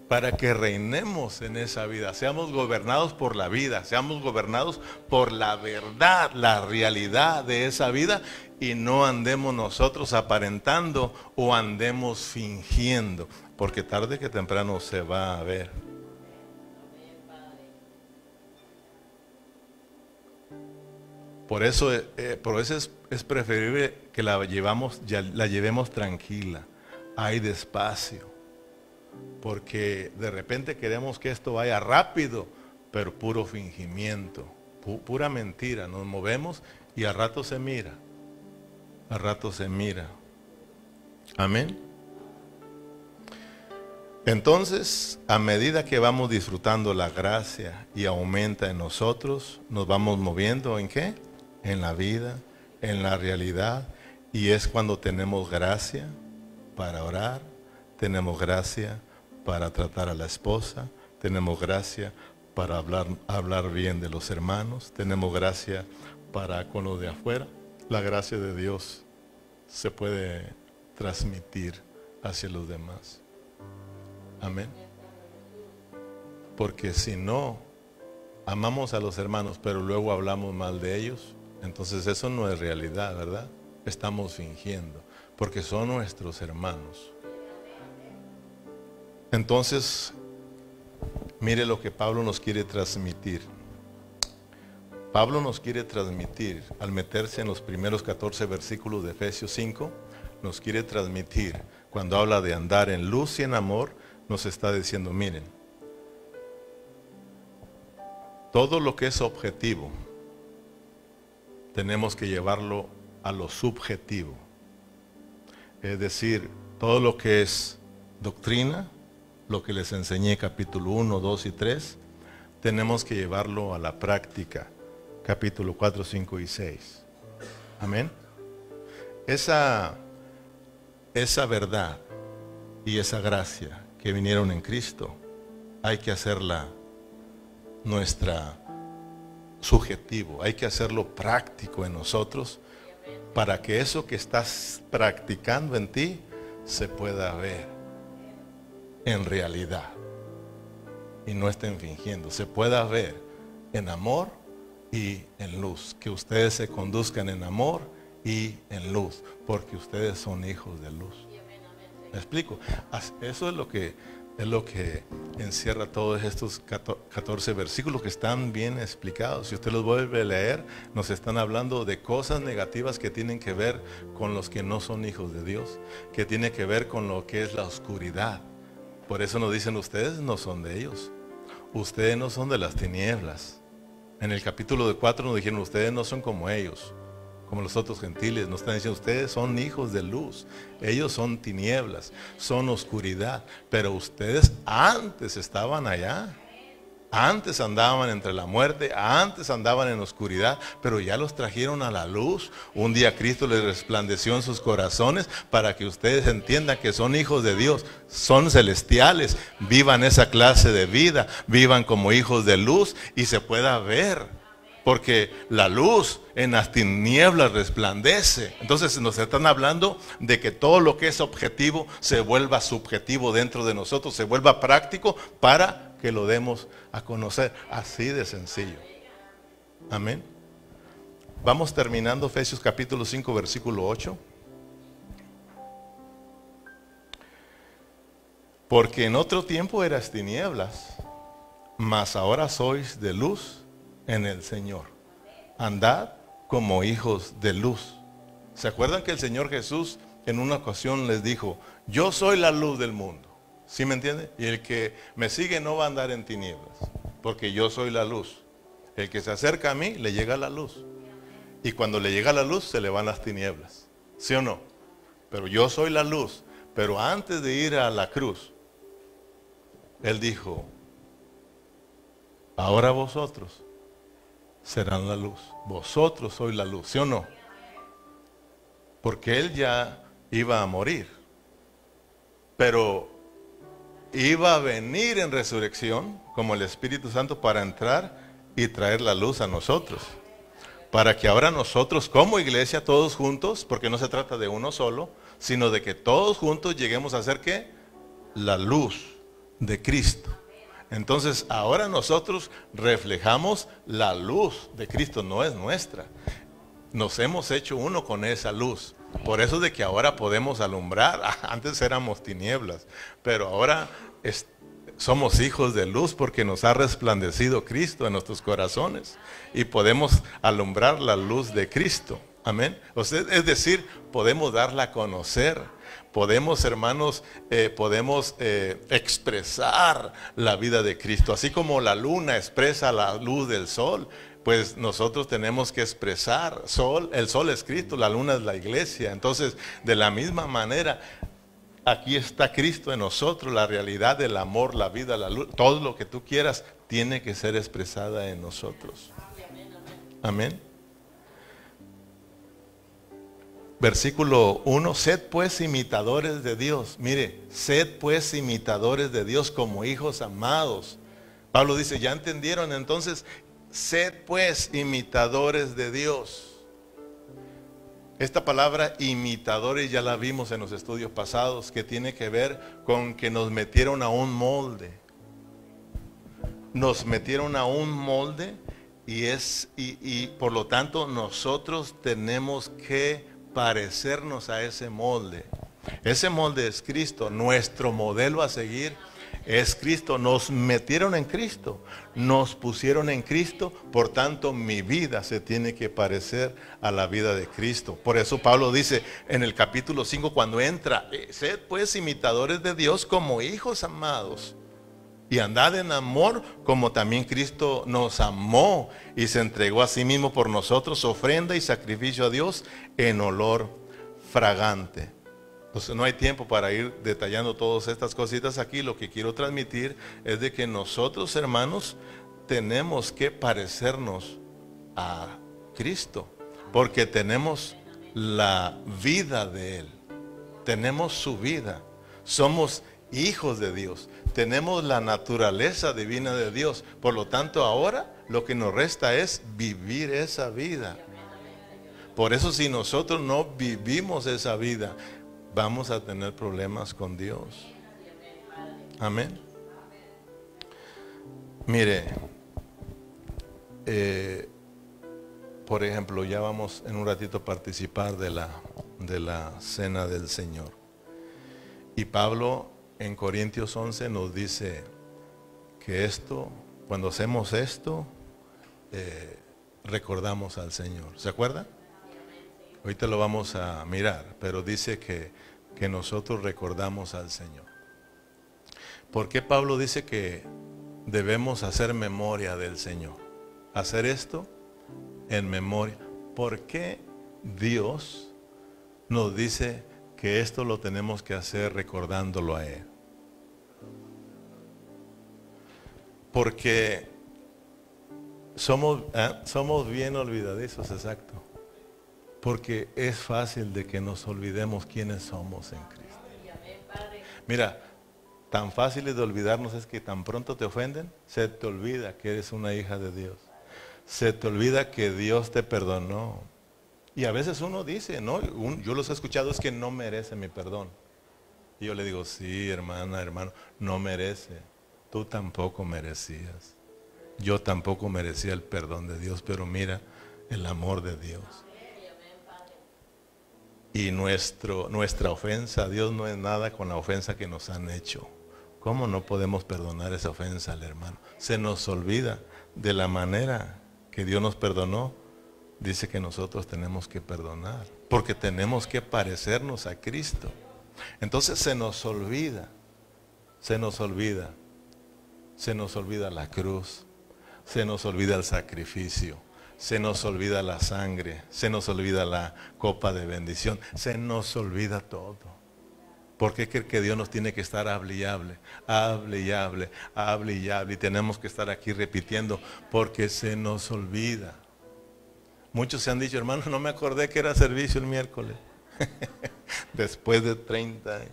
Para que reinemos en esa vida, seamos gobernados por la vida, seamos gobernados por la verdad, la realidad de esa vida, y no andemos nosotros aparentando o andemos fingiendo, porque tarde que temprano se va a ver. Por eso es preferible que la llevemos tranquila, ahí despacio. Porque de repente queremos que esto vaya rápido, pero puro fingimiento. pura mentira. Nos movemos y a rato se mira. A rato se mira. Amén. Entonces, a medida que vamos disfrutando la gracia y aumenta en nosotros, nos vamos moviendo ¿en qué? En la vida, en la realidad. Y es cuando tenemos gracia para orar, tenemos gracia para tratar a la esposa, tenemos gracia para hablar bien de los hermanos, tenemos gracia para con los de afuera. La gracia de Dios se puede transmitir hacia los demás. Amén. Porque si no amamos a los hermanos, pero luego hablamos mal de ellos, entonces eso no es realidad, ¿verdad? Estamos fingiendo, porque son nuestros hermanos. Entonces, mire lo que Pablo nos quiere transmitir. Pablo nos quiere transmitir, al meterse en los primeros 14 versículos de Efesios 5, nos quiere transmitir, cuando habla de andar en luz y en amor, nos está diciendo, miren, todo lo que es objetivo, tenemos que llevarlo a lo subjetivo. Es decir, todo lo que es doctrina, lo que les enseñé capítulo 1, 2 y 3, tenemos que llevarlo a la práctica, capítulo 4, 5 y 6. Amén. Esa verdad y esa gracia que vinieron en Cristo, hay que hacerla nuestra subjetivo, hay que hacerlo práctico en nosotros para que eso que estás practicando en ti se pueda ver en realidad y no estén fingiendo, se pueda ver en amor y en luz, que ustedes se conduzcan en amor y en luz, porque ustedes son hijos de luz. ¿Me explico? Eso es lo que encierra todos estos 14 versículos que están bien explicados. Si usted los vuelve a leer, nos están hablando de cosas negativas que tienen que ver con los que no son hijos de Dios, que tiene que ver con lo que es la oscuridad. Por eso nos dicen, ustedes no son de ellos, ustedes no son de las tinieblas. En el capítulo 4 nos dijeron, ustedes no son como ellos, como los otros gentiles. Nos están diciendo, ustedes son hijos de luz, ellos son tinieblas, son oscuridad, pero ustedes antes estaban allá, antes andaban entre la muerte, antes andaban en oscuridad, pero ya los trajeron a la luz. Un día Cristo les resplandeció en sus corazones para que ustedes entiendan que son hijos de Dios, son celestiales, vivan esa clase de vida, vivan como hijos de luz y se pueda ver. Porque la luz en las tinieblas resplandece. Entonces nos están hablando de que todo lo que es objetivo se vuelva subjetivo dentro de nosotros, se vuelva práctico para que lo demos a conocer. Así de sencillo. Amén. Vamos terminando Efesios capítulo 5 versículo 8. Porque en otro tiempo eras tinieblas, mas ahora sois de luz en el Señor. Andad como hijos de luz. ¿Se acuerdan que el Señor Jesús en una ocasión les dijo, yo soy la luz del mundo? ¿Sí me entiende? Y el que me sigue no va a andar en tinieblas, porque yo soy la luz. El que se acerca a mí le llega la luz, y cuando le llega la luz se le van las tinieblas. ¿Sí o no? Pero yo soy la luz. Pero antes de ir a la cruz, Él dijo, ahora vosotros serán la luz. Vosotros sois la luz, ¿sí o no? Porque Él ya iba a morir, pero iba a venir en resurrección como el Espíritu Santo para entrar y traer la luz a nosotros. Para que ahora nosotros como iglesia, todos juntos, porque no se trata de uno solo, sino de que todos juntos lleguemos a ser ¿qué? La luz de Cristo. Entonces ahora nosotros reflejamos la luz de Cristo, no es nuestra. Nos hemos hecho uno con esa luz. Por eso de que ahora podemos alumbrar. Antes éramos tinieblas, pero ahora somos hijos de luz porque nos ha resplandecido Cristo en nuestros corazones y podemos alumbrar la luz de Cristo. Amén. Es decir, podemos darla a conocer. Podemos, hermanos, expresar la vida de Cristo. Así como la luna expresa la luz del sol, pues nosotros tenemos que expresar. El sol es Cristo, la luna es la iglesia. Entonces, de la misma manera, aquí está Cristo en nosotros, la realidad del amor, la vida, la luz, todo lo que tú quieras tiene que ser expresada en nosotros. Amén. Versículo 1, sed pues imitadores de Dios. Mire, sed pues imitadores de Dios como hijos amados. Pablo dice, ¿ya entendieron? Entonces, sed pues imitadores de Dios. Esta palabra imitadores ya la vimos en los estudios pasados, que tiene que ver con que nos metieron a un molde. Nos metieron a un molde y por lo tanto nosotros tenemos que parecernos a ese molde. Ese molde es Cristo, nuestro modelo a seguir es Cristo. Nos metieron en Cristo, nos pusieron en Cristo, por tanto mi vida se tiene que parecer a la vida de Cristo. Por eso Pablo dice en el capítulo 5 cuando entra, sed pues imitadores de Dios como hijos amados. Y andad en amor como también Cristo nos amó y se entregó a sí mismo por nosotros, ofrenda y sacrificio a Dios en olor fragante. Entonces no hay tiempo para ir detallando todas estas cositas aquí. Lo que quiero transmitir es de que nosotros, hermanos, tenemos que parecernos a Cristo, porque tenemos la vida de Él, tenemos su vida, somos hijos de Dios, tenemos la naturaleza divina de Dios. Por lo tanto, ahora lo que nos resta es vivir esa vida. Por eso, si nosotros no vivimos esa vida, vamos a tener problemas con Dios. Amén. Mire, por ejemplo, ya vamos en un ratito a participar de la cena del Señor. Y Pablo en Corintios 11 nos dice que cuando hacemos esto, recordamos al Señor. ¿Se acuerdan? Ahorita lo vamos a mirar, pero dice que nosotros recordamos al Señor. ¿Por qué Pablo dice que debemos hacer memoria del Señor? Hacer esto en memoria. ¿Por qué Dios nos dice que esto lo tenemos que hacer recordándolo a Él? Porque somos bien olvidadizos, exacto. Porque es fácil de que nos olvidemos quiénes somos en Cristo. Mira, tan fácil de olvidarnos es que tan pronto te ofenden, se te olvida que eres una hija de Dios. Se te olvida que Dios te perdonó. Y a veces uno dice, no, yo los he escuchado, es que no merece mi perdón. Y yo le digo, sí, hermana, hermano, no merece. Tú tampoco merecías. Yo tampoco merecía el perdón de Dios, pero mira el amor de Dios. Y nuestra ofensa a Dios no es nada con la ofensa que nos han hecho. ¿Cómo no podemos perdonar esa ofensa al hermano? Se nos olvida de la manera que Dios nos perdonó. Dice que nosotros tenemos que perdonar, porque tenemos que parecernos a Cristo. Entonces se nos olvida la cruz, se nos olvida el sacrificio, se nos olvida la sangre, se nos olvida la copa de bendición, se nos olvida todo. ¿Por qué cree que Dios nos tiene que estar hable y hable? Hable y hable, hable y hable. Y tenemos que estar aquí repitiendo, porque se nos olvida. Muchos se han dicho, hermano, no me acordé que era servicio el miércoles. Después de 30 años.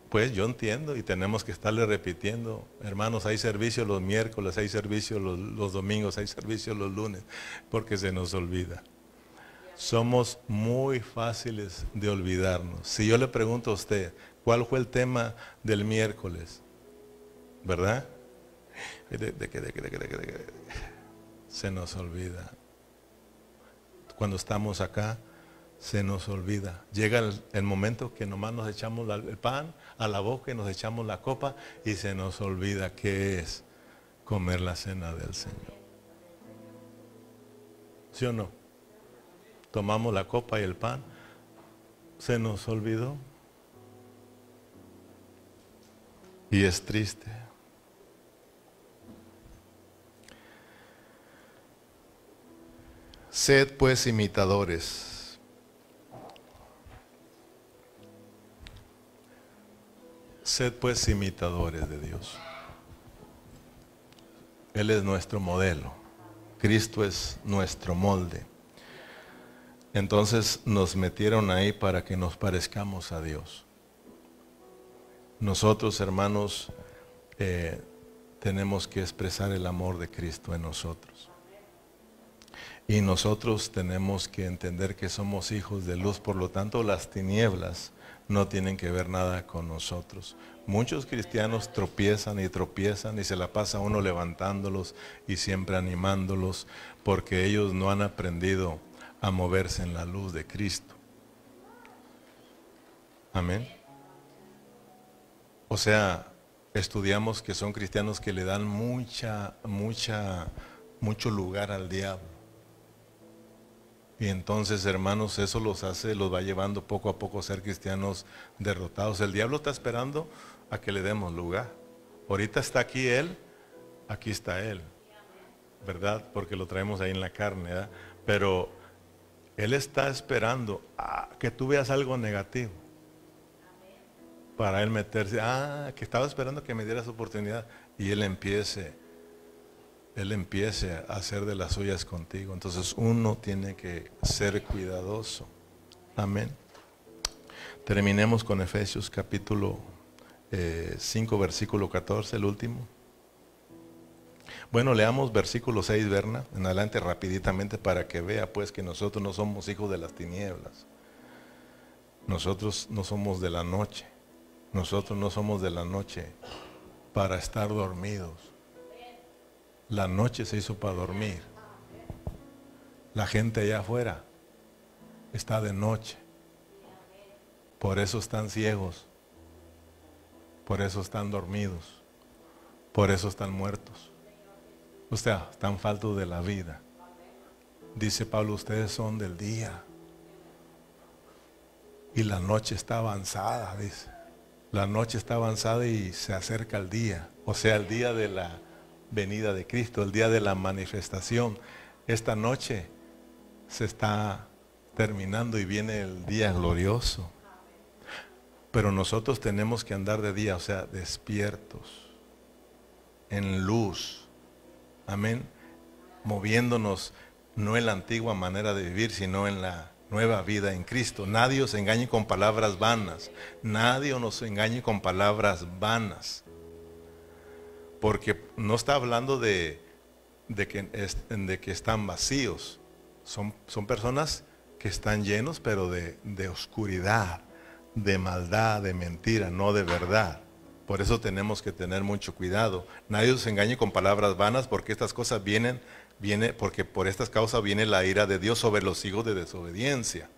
Pues yo entiendo y tenemos que estarle repitiendo, hermanos, hay servicio los miércoles, hay servicio los domingos, hay servicio los lunes, porque se nos olvida. Somos muy fáciles de olvidarnos. Si yo le pregunto a usted, ¿cuál fue el tema del miércoles? ¿Verdad? Se nos olvida. Cuando estamos acá, se nos olvida. Llega el momento que nomás nos echamos el pan a la boca y nos echamos la copa y se nos olvida qué es comer la cena del Señor. ¿Sí o no? Tomamos la copa y el pan, se nos olvidó. Y es triste. Sed pues imitadores. Sed pues imitadores de Dios. Él es nuestro modelo. Cristo es nuestro molde. Entonces nos metieron ahí para que nos parezcamos a Dios. Nosotros, hermanos, tenemos que expresar el amor de Cristo en nosotros. Y nosotros tenemos que entender que somos hijos de luz, por lo tanto las tinieblas no tienen que ver nada con nosotros. Muchos cristianos tropiezan y se la pasa uno levantándolos y siempre animándolos, porque ellos no han aprendido a moverse en la luz de Cristo. Amén. O sea, estudiamos que son cristianos que le dan mucho lugar al diablo. Y entonces, hermanos, eso los va llevando poco a poco a ser cristianos derrotados. El diablo está esperando a que le demos lugar. Ahorita está aquí él, aquí está él, ¿verdad? Porque lo traemos ahí en la carne, ¿verdad? Pero él está esperando a que tú veas algo negativo para él meterse. Que estaba esperando que me dieras oportunidad y él empiece a hacer de las suyas contigo. Entonces uno tiene que ser cuidadoso. Amén. Terminemos con Efesios capítulo 5, versículo 14, el último. Bueno, leamos versículo 6, Berna, en adelante rapiditamente para que vea pues que nosotros no somos hijos de las tinieblas. Nosotros no somos de la noche. Nosotros no somos de la noche para estar dormidos. La noche se hizo para dormir. La gente allá afuera está de noche. Por eso están ciegos. Por eso están dormidos. Por eso están muertos. O sea, están faltos de la vida. Dice Pablo, ustedes son del día. Y la noche está avanzada, dice. La noche está avanzada y se acerca el día. O sea, el día de la venida de Cristo, el día de la manifestación. Esta noche se está terminando y viene el día glorioso. Pero nosotros tenemos que andar de día, o sea, despiertos, en luz. Amén. Moviéndonos no en la antigua manera de vivir, sino en la nueva vida en Cristo. Nadie os engañe con palabras vanas. Nadie nos engañe con palabras vanas. Porque no está hablando de que están vacíos. Son personas que están llenos, pero de oscuridad, de maldad, de mentira, no de verdad. Por eso tenemos que tener mucho cuidado. Nadie os engañe con palabras vanas, porque estas cosas porque por estas causas viene la ira de Dios sobre los hijos de desobediencia.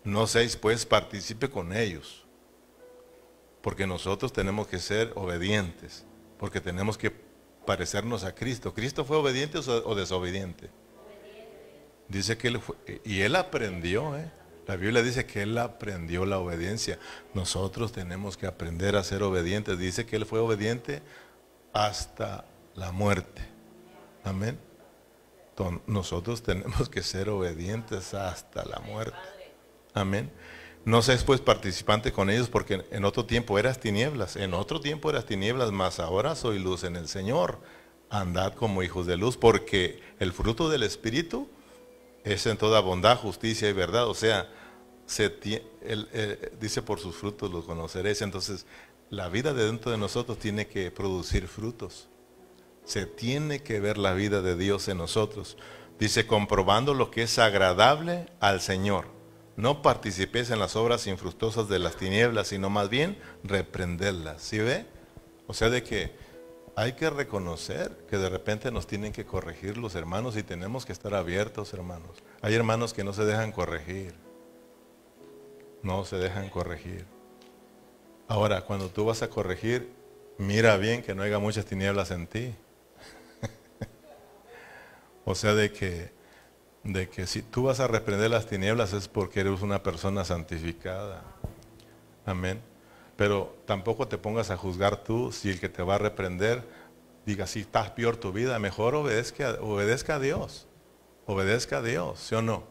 No seáis pues partícipe con ellos, porque nosotros tenemos que ser obedientes, porque tenemos que parecernos a Cristo. ¿Cristo fue obediente o desobediente? Dice que él aprendió, La Biblia dice que él aprendió la obediencia. Nosotros tenemos que aprender a ser obedientes. Dice que él fue obediente hasta la muerte. Amén. Nosotros tenemos que ser obedientes hasta la muerte. Amén. No seas pues participante con ellos, porque en otro tiempo eras tinieblas. En otro tiempo eras tinieblas, mas ahora soy luz en el Señor. Andad como hijos de luz, porque el fruto del Espíritu es en toda bondad, justicia y verdad. O sea, dice por sus frutos los conoceréis. Entonces, la vida de dentro de nosotros tiene que producir frutos. Se tiene que ver la vida de Dios en nosotros. Dice, comprobando lo que es agradable al Señor. No participéis en las obras infructuosas de las tinieblas, sino más bien reprenderlas. ¿Sí ve? O sea, de que hay que reconocer que de repente nos tienen que corregir los hermanos y tenemos que estar abiertos, hermanos. Hay hermanos que no se dejan corregir. No se dejan corregir. Ahora, cuando tú vas a corregir, mira bien que no haya muchas tinieblas en ti. O sea, de que si tú vas a reprender las tinieblas es porque eres una persona santificada. Amén. Pero tampoco te pongas a juzgar tú si el que te va a reprender diga, si estás peor tu vida, mejor obedezca a Dios. obedezca a Dios, ¿sí o no?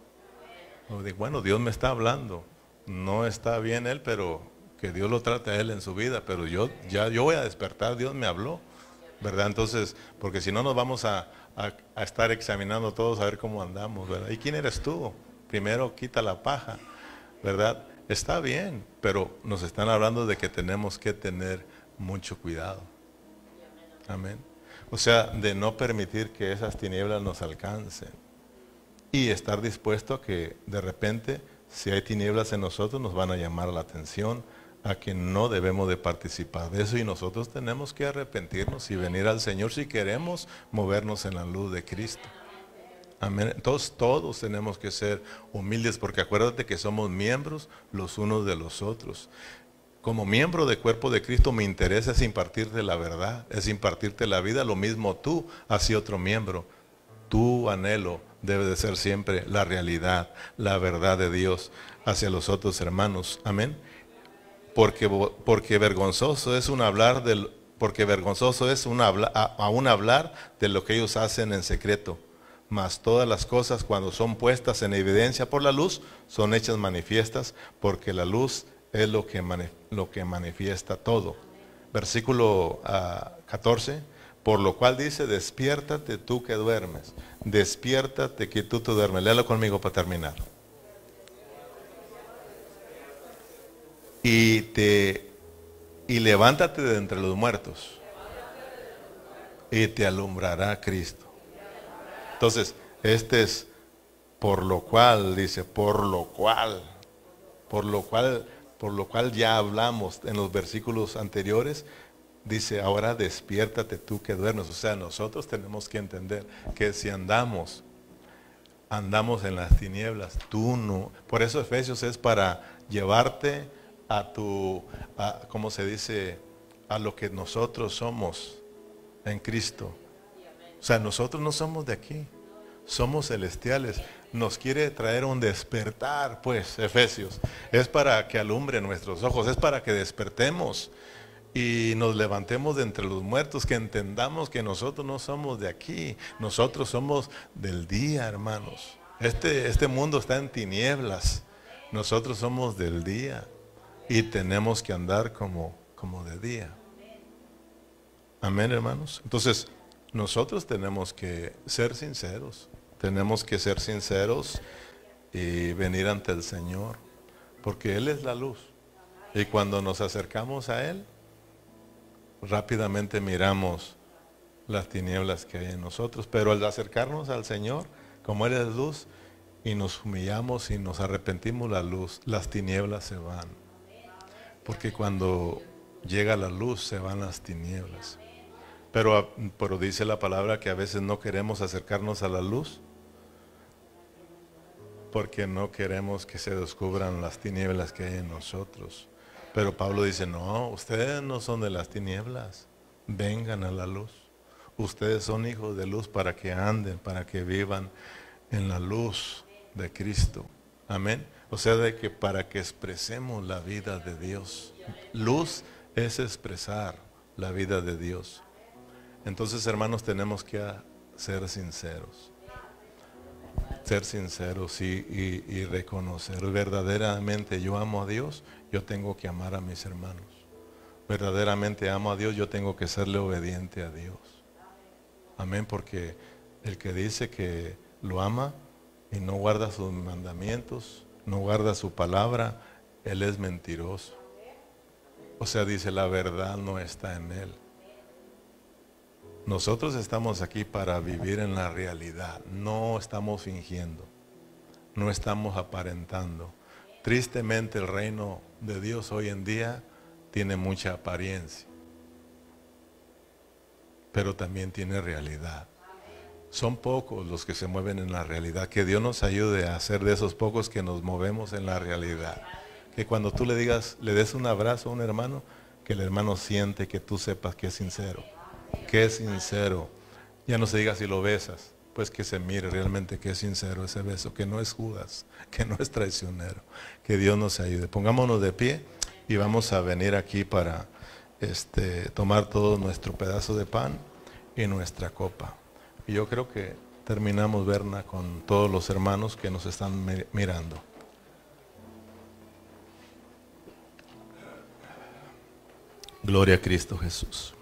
Bueno, Dios me está hablando, no está bien Él, pero que Dios lo trate a Él en su vida, pero yo voy a despertar, Dios me habló, ¿verdad? Entonces, porque si no nos vamos a estar examinando todos a ver cómo andamos, ¿verdad? ¿Y quién eres tú? Primero quita la paja, ¿verdad? Está bien, pero nos están hablando de que tenemos que tener mucho cuidado. Amén. O sea, de no permitir que esas tinieblas nos alcancen. Y estar dispuesto a que de repente, si hay tinieblas en nosotros, nos van a llamar la atención a que no debemos de participar de eso y nosotros tenemos que arrepentirnos y venir al Señor si queremos movernos en la luz de Cristo. Amén. Entonces todos tenemos que ser humildes porque acuérdate que somos miembros los unos de los otros. Como miembro del cuerpo de Cristo mi interés es impartirte la verdad, es impartirte la vida, lo mismo tú hacia otro miembro. Tu anhelo debe de ser siempre la realidad, la verdad de Dios hacia los otros hermanos. Amén. Porque vergonzoso es hablar aún hablar de lo que ellos hacen en secreto. Mas todas las cosas cuando son puestas en evidencia por la luz son hechas manifiestas porque la luz es lo que manifiesta todo. Versículo 14. Por lo cual dice, despiértate tú que duermes. Despiértate que tú te duermes. Léalo conmigo para terminar. Y levántate de entre los muertos. Y te alumbrará Cristo. Entonces, este es por lo cual, dice, por lo cual ya hablamos en los versículos anteriores. Dice, ahora despiértate tú que duermes. O sea, nosotros tenemos que entender que si andamos en las tinieblas, tú no. Por eso Efesios es para llevarte ¿cómo se dice? A lo que nosotros somos en Cristo. O sea, nosotros no somos de aquí, somos celestiales. Nos quiere traer un despertar, pues, Efesios. Es para que alumbre nuestros ojos, es para que despertemos y nos levantemos de entre los muertos, que entendamos que nosotros no somos de aquí, nosotros somos del día, hermanos. Este mundo está en tinieblas, nosotros somos del día y tenemos que andar como de día. Amén, hermanos. Entonces, nosotros tenemos que ser sinceros y venir ante el Señor, porque Él es la luz. Y cuando nos acercamos a Él, rápidamente miramos las tinieblas que hay en nosotros, pero al acercarnos al Señor, como Él es luz, y nos humillamos y nos arrepentimos, las tinieblas se van. Porque cuando llega la luz se van las tinieblas. Pero dice la palabra que a veces no queremos acercarnos a la luz porque no queremos que se descubran las tinieblas que hay en nosotros. Pero Pablo dice, no, ustedes no son de las tinieblas, vengan a la luz. Ustedes son hijos de luz para que anden, para que vivan en la luz de Cristo. Amén. O sea, para que expresemos la vida de Dios. Luz es expresar la vida de Dios. Entonces, hermanos, tenemos que ser sinceros. Ser sinceros y reconocer verdaderamente yo amo a Dios, yo tengo que amar a mis hermanos. Verdaderamente amo a Dios, yo tengo que serle obediente a Dios. Amén, porque el que dice que lo ama y no guarda sus mandamientos, no guarda su palabra, él es mentiroso. O sea, dice, la verdad no está en él. Nosotros estamos aquí para vivir en la realidad, no estamos fingiendo, no estamos aparentando. Tristemente el reino de Dios hoy en día tiene mucha apariencia, pero también tiene realidad. Son pocos los que se mueven en la realidad. Que Dios nos ayude a ser de esos pocos que nos movemos en la realidad. Que cuando tú le des un abrazo a un hermano, que el hermano siente que tú sepas que es sincero. Que es sincero. Ya no se diga si lo besas, pues que se mire realmente que es sincero ese beso, que no es Judas, que no es traicionero. Que Dios nos ayude. Pongámonos de pie y vamos a venir aquí para tomar todo nuestro pedazo de pan y nuestra copa. Y yo creo que terminamos, Berna, con todos los hermanos que nos están mirando. Gloria a Cristo Jesús.